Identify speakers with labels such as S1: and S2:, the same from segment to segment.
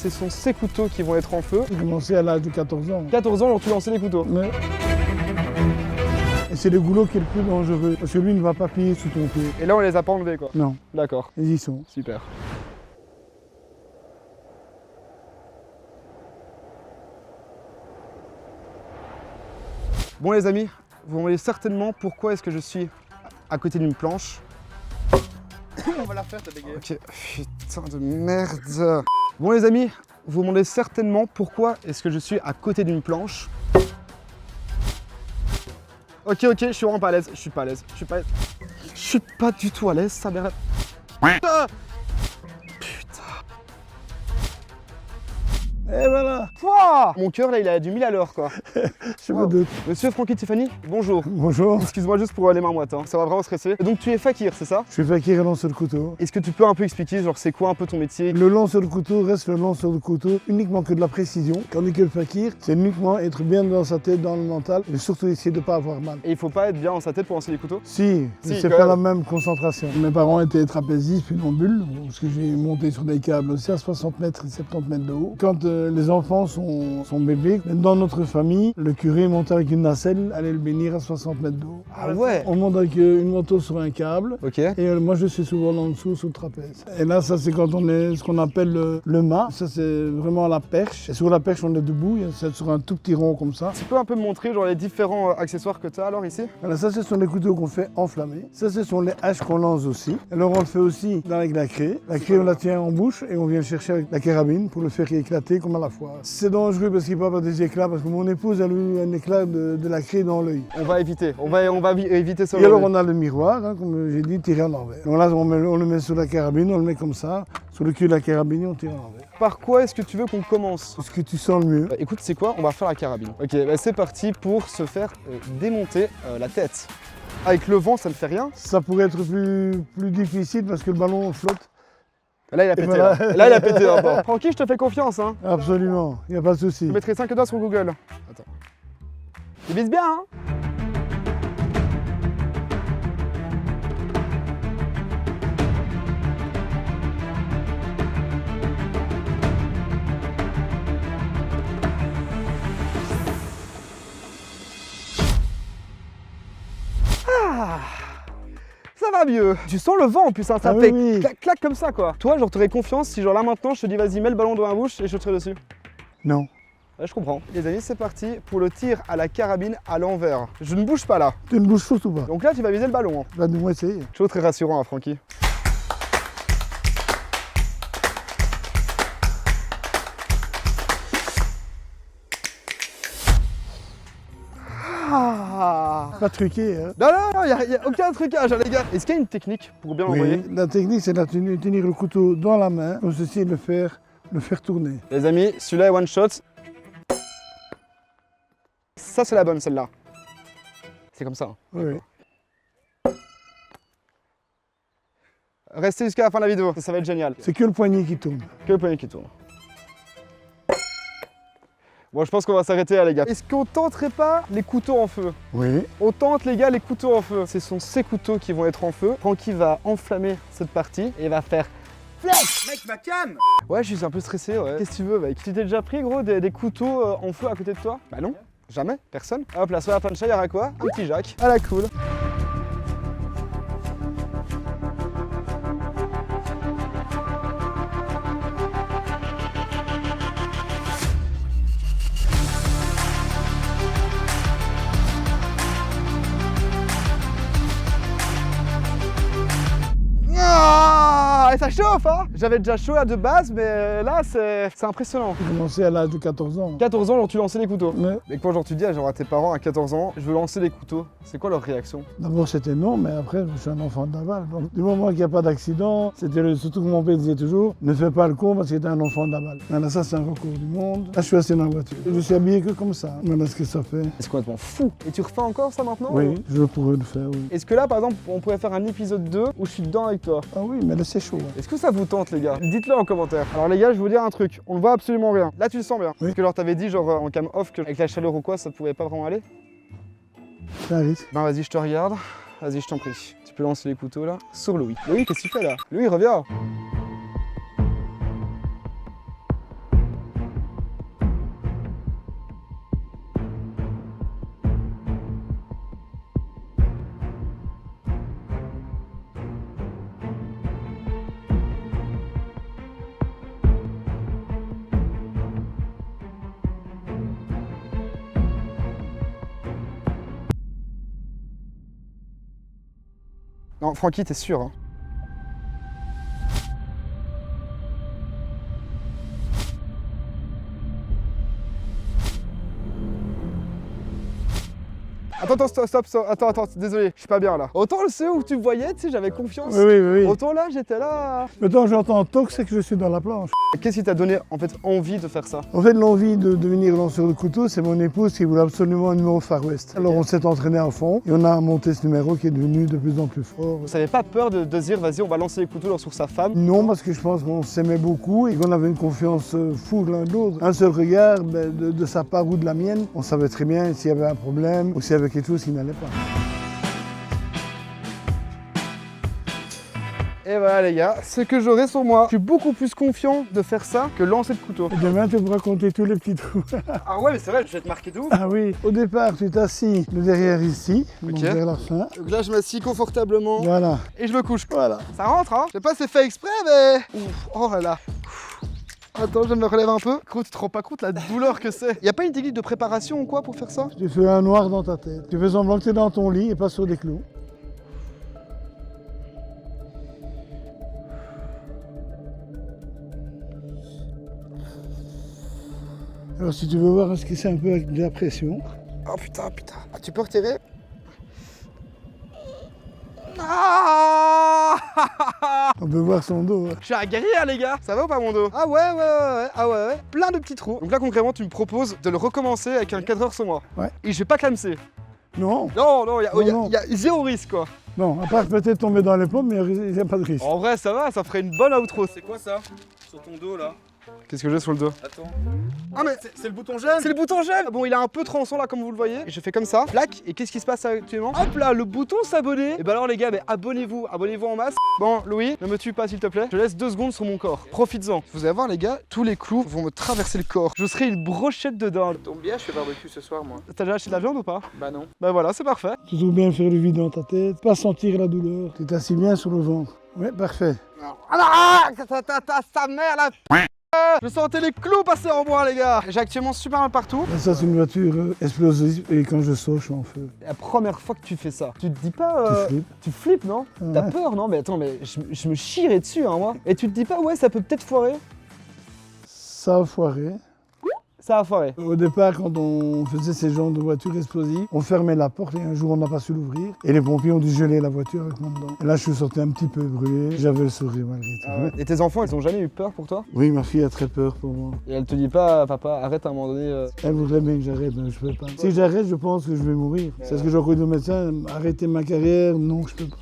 S1: ce sont ces couteaux qui vont être en feu.
S2: J'ai commencé à l'âge de 14 ans.
S1: 14 ans, tu lançais des couteaux.
S2: Ouais. Et c'est le goulot qui est le plus dangereux, parce que lui ne va pas plier sous ton pied.
S1: Et là, on les a pas enlevés, quoi.
S2: Non,
S1: D'accord,
S2: ils y sont.
S1: super. Bon les amis, vous me demandez certainement pourquoi est-ce que je suis à côté d'une planche.
S3: On va la refaire, ta bégaye.
S1: Ok, putain de merde. Bon les amis, vous me demandez certainement pourquoi est-ce que je suis à côté d'une planche. Ok, je suis vraiment pas à l'aise, je suis pas à l'aise, je suis pas du tout à l'aise, ça merde. Putain.
S2: Et voilà.
S1: Pouah, mon cœur là il a du 1000 à l'heure quoi.
S2: Je me doute.
S1: Monsieur Francky Tiffany, bonjour.
S2: Bonjour.
S1: Excuse-moi juste pour les mains moites, hein. Ça va vraiment stresser. Donc tu es fakir, c'est ça?
S2: Je suis fakir et lanceur de couteau.
S1: Est-ce que tu peux un peu expliquer, genre c'est quoi un peu ton métier?
S2: Le lanceur de couteau reste le lanceur de couteau uniquement que de la précision, tandis que le fakir, c'est uniquement être bien dans sa tête, dans le mental, et surtout essayer de ne pas avoir mal.
S1: Et il faut pas être bien dans sa tête pour lancer des couteaux?
S2: Si,
S1: Si,
S2: c'est
S1: quand
S2: pas
S1: même.
S2: la même concentration. Mes parents étaient trapézistes, funambules, parce que j'ai monté sur des câbles aussi à 60 mètres et 70 mètres de haut. Quand les enfants sont bébés, dans notre famille, le curé monte avec une nacelle, allait le bénir à 60 mètres de haut.
S1: Ah ouais.
S2: On monte avec une moto sur un câble.
S1: Ok.
S2: Et moi, je suis souvent en dessous, sous le trapèze. Et là, ça, c'est quand on est ce qu'on appelle le mât. Ça, c'est vraiment la perche. Et sur la perche, on est debout. C'est sur un tout petit rond comme ça.
S1: Tu peux un peu me montrer genre les différents accessoires que tu as alors ici?
S2: Voilà, ça, ce sont les couteaux qu'on fait enflammer. Ça, ce sont les haches qu'on lance aussi. Alors, on le fait aussi avec la craie. La craie, on la tient en bouche et on vient le chercher avec la carabine pour le faire éclater comme à la foire. C'est dangereux parce qu'il peut avoir des éclats, parce que mon épouse a eu un éclat de la craie dans l'œil.
S1: On va éviter, on va éviter ça.
S2: Et alors, on a le miroir, hein, comme j'ai dit, tiré en envers. Donc là, on le met sur la carabine, on le met comme ça, sur le cul de la carabine et on tire en envers.
S1: Par quoi est-ce que tu veux qu'on commence?
S2: Ce que tu sens le mieux.
S1: Bah, écoute, c'est quoi? On va faire la carabine. Ok, bah, c'est parti pour se faire démonter la tête. Avec le vent, ça ne fait rien.
S2: Ça pourrait être plus difficile parce que le ballon flotte.
S1: Là, il a pété.
S2: voilà.
S1: Là, il a pété. Hein, bon. Francky, je te fais confiance. Hein.
S2: Absolument, il n'y a pas de souci.
S1: Je mettrai 5 doigts sur Google. Attends. Tu vises bien, hein? Ah, ça va mieux. Tu sens le vent en plus, hein, ça
S2: Ah
S1: fait
S2: oui, oui.
S1: clac clac comme ça quoi. Toi, genre t'aurais confiance si genre là maintenant je te dis vas-y mets le ballon dans la bouche et je te tire dessus.
S2: Non.
S1: Ouais, je comprends. Les amis, c'est parti pour le tir à la carabine à l'envers. Je ne bouge pas là.
S2: Tu ne bouges surtout pas.
S1: Donc là, tu vas viser le ballon. Hein.
S2: Va nous essayer.
S1: Chose très rassurant, hein, Francky. Ah.
S2: Pas truqué, hein.
S1: Non, il n'y a aucun trucage, hein, les gars. Est-ce qu'il y a une technique pour bien l'envoyer?
S2: Oui, la technique, c'est de tenir le couteau dans la main, comme ceci, et le faire tourner.
S1: Les amis, celui-là est one shot. Ça, c'est la bonne, celle-là. C'est comme ça. Hein.
S2: Oui.
S1: Restez jusqu'à la fin de la vidéo, ça va être génial.
S2: C'est que le poignet qui tourne.
S1: Que le poignet qui tourne. Bon, je pense qu'on va s'arrêter là, les gars. Est-ce qu'on tenterait pas les couteaux en feu?
S2: Oui.
S1: On tente, les gars, les couteaux en feu. Ce sont ces couteaux qui vont être en feu. Francky va enflammer cette partie et va faire flex.
S3: Mec, ma cam!
S1: Ouais, je suis un peu stressé, ouais. Qu'est-ce que tu veux, mec? Tu t'es déjà pris, gros, des couteaux en feu à côté de toi? Bah non, jamais, personne. Hop là, sur la plancha, il y aura quoi? Un petit Jacques. À la cool. Et ça chauffe, hein. J'avais déjà chaud là de base, mais là, c'est impressionnant.
S2: J'ai commencé à l'âge de 14 ans.
S1: 14 ans, genre tu lançais des couteaux.
S2: Ouais.
S1: Mais quand genre tu dis genre à tes parents à 14 ans, je veux lancer des couteaux, c'est quoi leur réaction?
S2: D'abord, c'était non, mais après, je suis un enfant de Laval. Donc, du moment qu'il n'y a pas d'accident, c'était surtout que mon père disait toujours, ne fais pas le con parce que t'es un enfant de Laval. Voilà, ça, c'est un record du monde. Là, je suis assis dans la voiture. Je suis habillé que comme ça. Voilà ce que ça fait.
S1: C'est complètement fou. Et tu refais encore ça maintenant?
S2: Oui, je pourrais le faire, oui.
S1: Est-ce que là, par exemple, on pourrait faire un épisode 2 où je suis dedans avec toi?
S2: Ah oui, mais là, c'est chaud.
S1: Est-ce que ça vous tente, les gars? Dites-le en commentaire. Alors les gars, je vais vous dire un truc, on ne voit absolument rien. Là, tu le sens bien.
S2: Oui.
S1: Parce que genre t'avais dit genre en cam off que avec la chaleur ou quoi, ça pouvait pas vraiment aller.
S2: C'est un risque.
S1: Ben vas-y, je te regarde. Vas-y, je t'en prie. Tu peux lancer les couteaux là sur Louis. Louis, qu'est-ce que tu fais là? Louis, reviens. Non, Francky, t'es sûr, hein? Attends, désolé, je suis pas bien là. Autant le ceux où tu me voyais, tu sais, j'avais confiance.
S2: Oui.
S1: Autant là, j'étais là.
S2: Maintenant, j'entends toc, c'est que je suis dans la planche.
S1: Qu'est-ce qui t'a donné en fait envie de faire ça?
S2: En fait, l'envie de devenir lanceur de couteau, c'est mon épouse qui voulait absolument un numéro Far West. Alors, on s'est entraîné à fond et on a monté ce numéro qui est devenu de plus en plus fort.
S1: Vous n'avez pas peur de dire, vas-y, on va lancer les couteaux sur sa femme?
S2: Non, parce que je pense qu'on s'aimait beaucoup et qu'on avait une confiance fou l'un de l'autre. Un seul regard, de sa part ou de la mienne, on savait très bien s'il y avait un problème ou s'il y avait quelque chose qui n'allait pas.
S1: Et voilà les gars, ce que j'aurai sur moi. Je suis beaucoup plus confiant de faire ça que lancer le couteau.
S2: Et demain, tu pourras compter tous les petits trous.
S1: Ah ouais, mais c'est vrai, je vais te marquer de ouf.
S2: Ah oui, au départ, tu t'assis le derrière ici, donc
S1: Ok.
S2: vers la fin.
S1: Donc là, je m'assis confortablement
S2: Voilà.
S1: et je me couche.
S2: Voilà.
S1: Ça rentre, hein? Je sais pas si c'est fait exprès, mais... Ouf, oh là là. Attends, je me relève un peu. Gros, tu te rends pas compte la douleur que c'est. Y a pas une technique de préparation ou quoi pour faire ça?
S2: Tu fais un noir dans ta tête. Tu fais semblant que tu es dans ton lit et pas sur des clous. Alors si tu veux voir ce que c'est un peu avec de la pression.
S1: Oh putain. Ah, tu peux retirer? Ah
S2: On peut voir son dos. Hein.
S1: Je suis un guerrier, les gars. Ça va ou pas mon dos? Ah ouais. Ah ouais. Plein de petits trous. Donc là, concrètement, tu me proposes de le recommencer avec un cadreur sur moi.
S2: Ouais.
S1: Et je vais pas clamser.
S2: Non,
S1: Non,
S2: Non.
S1: y a zéro risque, quoi.
S2: non, à part peut-être tomber dans les pommes, mais il n'y a pas de risque.
S1: En vrai, ça va, ça ferait une bonne outro.
S3: C'est quoi ça? Sur ton dos là?
S1: Qu'est-ce que j'ai sur le dos?
S3: Attends.
S1: Ah mais
S3: C'est le bouton gêne?
S1: c'est le bouton gel. Bon, il est un peu trançant là, comme vous le voyez. Et je fais comme ça, plaque. Et qu'est-ce qui se passe actuellement? Hop là, le bouton s'abonner. Et bah alors les gars, abonnez-vous en masse. Bon, Louis, ne me tue pas s'il te plaît. Je laisse 2 secondes sur mon corps. Profites-en. Vous allez voir les gars, tous les clous vont me traverser le corps. Je serai une brochette de dinde.
S3: Tombe bien, je fais barbecue ce soir moi.
S1: T'as déjà acheté de la viande ou pas?
S3: Bah non.
S1: Bah voilà, c'est parfait.
S2: Toujours bien faire le vide dans ta tête, pas sentir la douleur. Tu t'assis bien sur le ventre. Ouais, parfait.
S1: Ah sa mère la je sentais les clous passer en moi les gars. J'ai actuellement super mal partout.
S2: Et ça, c'est une voiture explosive et quand je sors, je suis en feu.
S1: La première fois que tu fais ça, tu te dis pas...
S2: Tu flippes.
S1: Tu flippes non?
S2: Ouais.
S1: T'as peur non? Mais attends, mais je me chierais dessus hein moi. Et tu te dis pas ouais ça peut peut-être foirer?
S2: Ça a foiré.
S1: Ça a foiré.
S2: Au départ, quand on faisait ces genres de voitures explosives, on fermait la porte et un jour, on n'a pas su l'ouvrir. Et les pompiers ont dû geler la voiture avec moi dedans. Et là, je suis sorti un petit peu brûlé. J'avais le sourire malgré tout.
S1: Ah ouais. Et tes enfants, ils ont jamais eu peur pour toi?
S2: Oui, ma fille a très peur pour moi.
S1: Et elle te dit pas, papa, arrête à un moment donné.
S2: Elle voudrait bien que j'arrête, mais je peux pas. Si j'arrête, je pense que je vais mourir. C'est ce que j'ai encore dit au médecin. Arrêter ma carrière, non, je peux pas.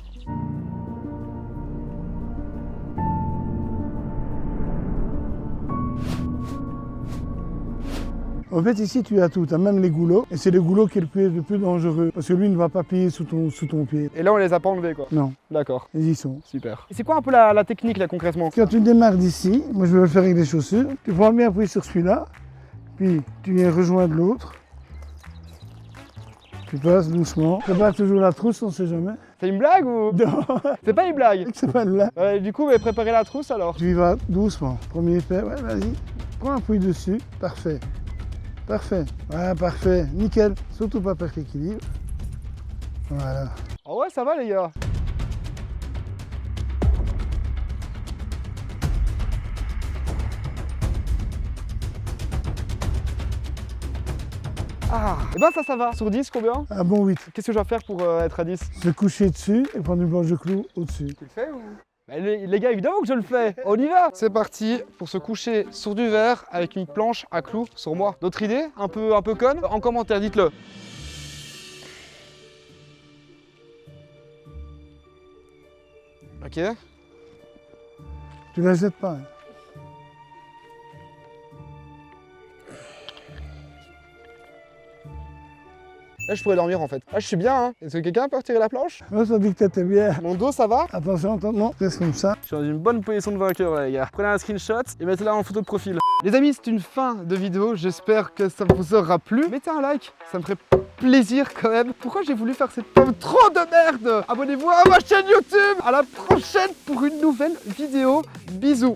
S2: En fait, ici, tu as tout. Tu as même les goulots. Et c'est les goulots qui est le plus dangereux. Parce que lui ne va pas plier sous ton pied.
S1: Et là, on les a pas enlevés quoi.
S2: Non,
S1: D'accord.
S2: ils y sont.
S1: Super. Et c'est quoi un peu la technique là concrètement?
S2: Quand tu démarres d'ici, moi je vais le faire avec des chaussures. Tu prends bien appui sur celui-là. Puis tu viens rejoindre l'autre. Tu passes doucement. Prépare toujours la trousse, on ne sait jamais.
S1: C'est une blague ou?
S2: Non,
S1: C'est pas une blague.
S2: c'est pas là.
S1: Du coup, mais préparez la trousse alors.
S2: Tu y vas doucement. Premier pas, ouais, vas-y. Prends appui dessus. Parfait. Parfait. Ouais, parfait. Nickel. Surtout pas perdre l'équilibre. Voilà.
S1: Oh ouais, ça va les gars. Ah, et ben ça va. Sur 10, combien?
S2: Un bon 8.
S1: Qu'est-ce que je dois faire pour être à 10?
S2: Se coucher dessus et prendre une planche de clous au-dessus.
S1: Tu le fais ou? Bah, les gars, évidemment que je le fais. On y va. C'est parti pour se coucher sur du verre avec une planche à clous sur moi. D'autres idées? Un peu connes? En commentaire, dites-le. Ok.
S2: Tu la jettes pas. Hein.
S1: Là, je pourrais dormir en fait. Là, je suis bien. Hein. Est-ce que quelqu'un peut retirer la planche?
S2: Moi, ça dit que t'étais bien.
S1: Mon dos, ça va?
S2: Attention, non, reste comme ça.
S1: Je suis dans une bonne position de vainqueur là les gars. Prenez un screenshot et mettez-la en photo de profil. Les amis, c'est une fin de vidéo. J'espère que ça vous aura plu. Mettez un like, ça me ferait plaisir quand même. Pourquoi j'ai voulu faire cette trop de merde? Abonnez-vous à ma chaîne YouTube. À la prochaine pour une nouvelle vidéo. Bisous.